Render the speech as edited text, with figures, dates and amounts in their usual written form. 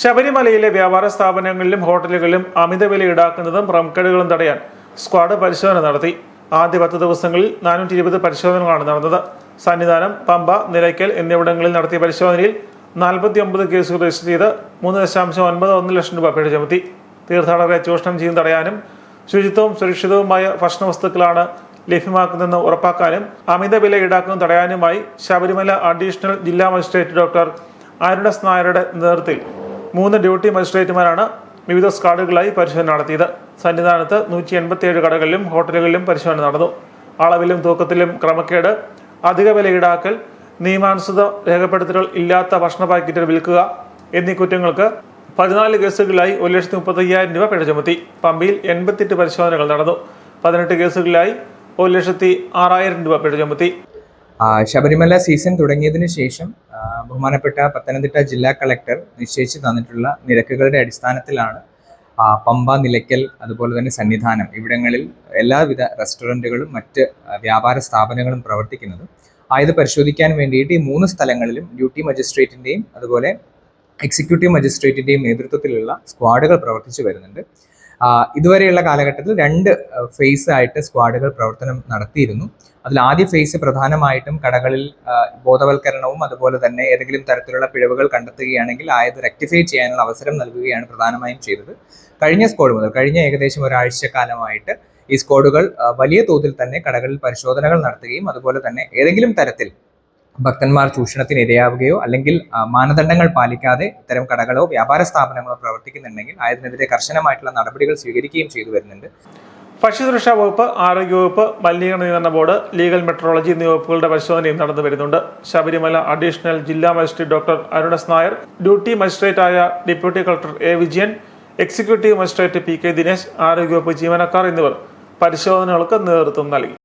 ശബരിമലയിലെ വ്യാപാര സ്ഥാപനങ്ങളിലും ഹോട്ടലുകളിലും അമിതവില ഈടാക്കുന്നതും ക്രമക്കേടുകളും തടയാൻ സ്ക്വാഡ് പരിശോധന നടത്തി. ആദ്യ 10 ദിവസങ്ങളിൽ 420 പരിശോധനകളാണ് നടന്നത്. സന്നിധാനം, പമ്പ, നിലയ്ക്കൽ എന്നിവിടങ്ങളിൽ നടത്തിയ പരിശോധനയിൽ 49 കേസുകൾ രജിസ്റ്റർ ചെയ്ത് 3.91 ലക്ഷം രൂപ പിഴ ചുമത്തി. തീർത്ഥാടകരെ ചൂഷണം ചെയ്യുന്ന തടയാനും ശുചിത്വവും സുരക്ഷിതവുമായ ഭക്ഷണവസ്തുക്കളാണ് ലഭ്യമാക്കുന്നതെന്ന് ഉറപ്പാക്കാനും അമിതവില ഈടാക്കുന്നത് തടയാനുമായി ശബരിമല അഡീഷണൽ ജില്ലാ മജിസ്ട്രേറ്റ് ഡോക്ടർ അരുൺ എസ് നായരുടെ നേതൃത്വത്തിൽ 3 ഡ്യൂട്ടി മജിസ്ട്രേറ്റുമാരാണ് വിവിധ സ്ക്വാഡുകളായി പരിശോധന നടത്തിയത്. സന്നിധാനത്ത് 187 കടകളിലും ഹോട്ടലുകളിലും പരിശോധന നടന്നു. അളവിലും തൂക്കത്തിലും ക്രമക്കേട്, അധിക വില ഈടാക്കൽ, നിയമാനുസൃത രേഖപ്പെടുത്തലുകൾ ഇല്ലാത്ത ഭക്ഷണ പാക്കറ്റുകൾ വിൽക്കുക എന്നീ കുറ്റങ്ങൾക്ക് 14 കേസുകളിലായി 1,35,000 രൂപ പിഴ ചുമത്തി. പമ്പയിൽ 88 പരിശോധനകൾ നടന്നു. 18 കേസുകളിലായി 1,06,000 രൂപ പിഴ ചുമത്തി. ശബരിമല സീസൺ തുടങ്ങിയതിനു ശേഷം ബഹുമാനപ്പെട്ട പത്തനംതിട്ട ജില്ലാ കളക്ടർ നിശ്ചയിച്ചു തന്നിട്ടുള്ള നിരക്കുകളുടെ അടിസ്ഥാനത്തിലാണ് പമ്പ, നിലയ്ക്കൽ, അതുപോലെ തന്നെ സന്നിധാനം ഇവിടങ്ങളിൽ എല്ലാവിധ റെസ്റ്റോറൻറ്റുകളും മറ്റ് വ്യാപാര സ്ഥാപനങ്ങളും പ്രവർത്തിക്കുന്നത്. ഇത് പരിശോധിക്കാൻ വേണ്ടിയിട്ട് ഈ 3 സ്ഥലങ്ങളിലും ഡ്യൂട്ടി മജിസ്ട്രേറ്റിൻ്റെയും അതുപോലെ എക്സിക്യൂട്ടീവ് മജിസ്ട്രേറ്റിൻ്റെയും നേതൃത്വത്തിലുള്ള സ്ക്വാഡുകൾ പ്രവർത്തിച്ചു വരുന്നുണ്ട്. ഇതുവരെയുള്ള കാലഘട്ടത്തിൽ 2 ഫേസ് ആയിട്ട് സ്ക്വാഡുകൾ പ്രവർത്തനം നടത്തിയിരുന്നു. അതിൽ ആദ്യ ഫേസ് പ്രധാനമായിട്ടും കടകളിൽ ബോധവൽക്കരണവും അതുപോലെ തന്നെ ഏതെങ്കിലും തരത്തിലുള്ള പിഴവുകൾ കണ്ടെത്തുകയാണെങ്കിൽ ആയത് റെക്ടിഫൈ ചെയ്യാനുള്ള അവസരം നൽകുകയാണ് പ്രധാനമായും ചെയ്തത്. കഴിഞ്ഞ സ്ക്വാഡ് മുതൽ കഴിഞ്ഞ ഏകദേശം ഒരാഴ്ചക്കാലമായിട്ട് ഈ സ്ക്വാഡുകൾ വലിയ തോതിൽ തന്നെ കടകളിൽ പരിശോധനകൾ നടത്തുകയും അതുപോലെ തന്നെ ഏതെങ്കിലും തരത്തിൽ ഭക്തന്മാർ ചൂഷണത്തിന് ഇരയാവുകയോ അല്ലെങ്കിൽ മാനദണ്ഡങ്ങൾ പാലിക്കാതെ ഇത്തരം കടകളോ വ്യാപാര സ്ഥാപനങ്ങളോ പ്രവർത്തിക്കുന്നുണ്ടെങ്കിൽ അതിനെതിരെ കർശനമായിട്ടുള്ള നടപടികൾ സ്വീകരിക്കുകയും ചെയ്തു വരുന്നുണ്ട്. ഭക്ഷ്യസുരക്ഷാ വകുപ്പ്, ആരോഗ്യവകുപ്പ്, മലിനീകരണ നിയന്ത്രണ ബോർഡ്, ലീഗൽ മെട്രോളജി എന്നീ വകുപ്പുകളുടെ പരിശോധനയും നടന്നു വരുന്നുണ്ട്. ശബരിമല അഡീഷണൽ ജില്ലാ magistrate doctor Arun S Nair, duty മജിസ്ട്രേറ്റായ deputy collector A Vijayan, executive magistrate P K Dinesh, ആരോഗ്യവകുപ്പ് ജീവനക്കാർ എന്നിവർ പരിശോധനകൾക്ക് നേതൃത്വം നൽകി.